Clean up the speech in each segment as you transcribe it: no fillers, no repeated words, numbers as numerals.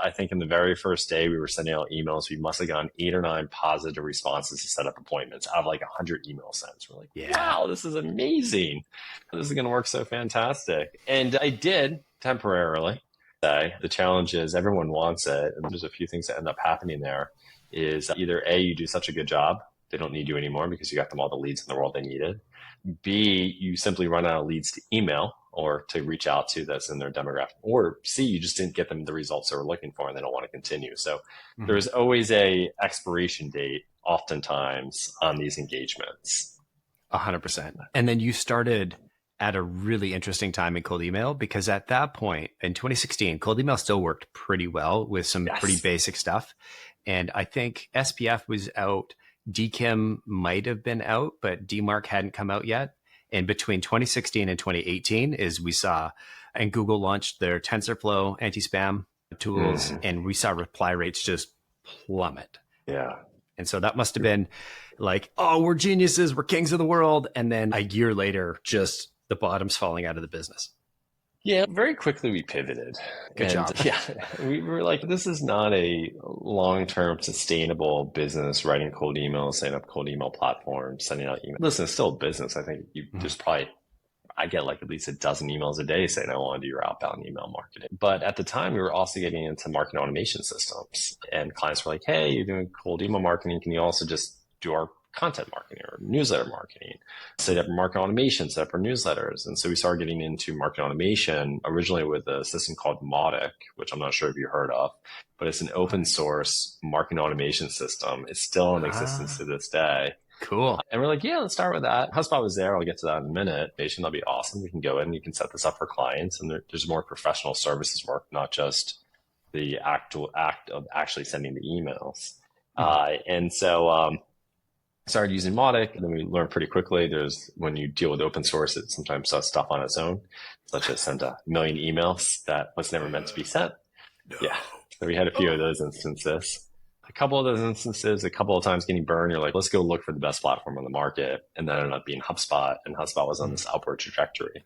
I think in the very first day we were sending out emails, we must have gotten 8 or 9 positive responses to set up appointments out of like 100 email sends. We're like, wow, this is amazing. This is going to work so fantastic. And I did temporarily say the challenge is everyone wants it. And there's a few things that end up happening there is either A, you do such a good job, they don't need you anymore because you got them all the leads in the world they needed. B, you simply run out of leads to email or to reach out to that's in their demographic. Or C, you just didn't get them the results they were looking for and they don't want to continue. So there's always a expiration date oftentimes on these engagements. 100%. And then you started at a really interesting time in cold email because at that point in 2016, cold email still worked pretty well with some pretty basic stuff. And I think SPF was out. DKIM might have been out, but DMARC hadn't come out yet. And between 2016 and 2018 is we saw, and Google launched their TensorFlow anti-spam tools, and we saw reply rates just plummet. Yeah. And so that must have been like, oh, we're geniuses, we're kings of the world. And then a year later, just the bottom's falling out of the business. Yeah, very quickly we pivoted. Good job. Yeah, we were like, this is not a long-term sustainable business, writing cold emails, setting up cold email platforms, sending out emails. Listen, it's still a business. I think there's probably, I get like at least a dozen emails a day saying I want to do your outbound email marketing. But at the time, we were also getting into marketing automation systems. And clients were like, hey, you're doing cold email marketing. Can you also just do our content marketing or newsletter marketing, set up marketing automation, set up our newsletters. And so we started getting into marketing automation originally with a system called Mautic, which I'm not sure if you heard of, but it's an open source marketing automation system. It's still in existence to this day. Cool. And we're like, yeah, let's start with that. HubSpot was there. I'll get to that in a minute. That'll be awesome. We can go in and you can set this up for clients. And there's more professional services work, not just the actual act of actually sending the emails. And so, started using Mautic, and then we learned pretty quickly there's when you deal with open source, it sometimes does stuff on its own, such as send a million emails that was never meant to be sent. Yeah. So we had a few of those instances. A couple of those instances, a couple of times getting burned. You're like, let's go look for the best platform on the market. And that ended up being HubSpot, and HubSpot was on this upward trajectory.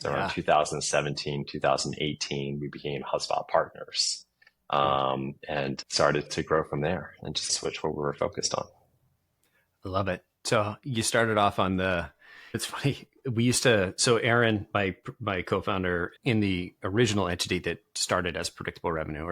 So around 2017, 2018, we became HubSpot partners and started to grow from there and just switch what we were focused on. I love it. So you started off on it's funny. We used to, so Aaron, my co-founder in the original entity that started as Predictable Revenue,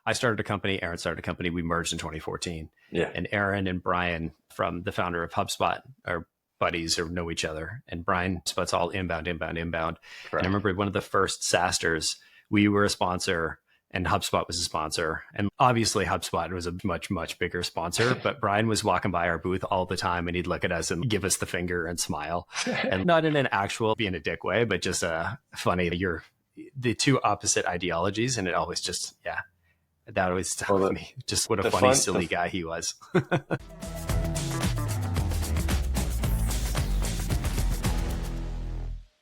I started a company, Aaron started a company, we merged in 2014. Yeah. And Aaron and Brian from the founder of HubSpot are buddies or know each other. And Brian spots all inbound. Correct. And I remember one of the first SaaSters, we were a sponsor and HubSpot was a sponsor. And obviously HubSpot was a much, much bigger sponsor, but Brian was walking by our booth all the time and he'd look at us and give us the finger and smile. And not in an actual being a dick way, but just funny. You're the two opposite ideologies. And it always just, that always stuck with me. Just what a funny, silly guy he was.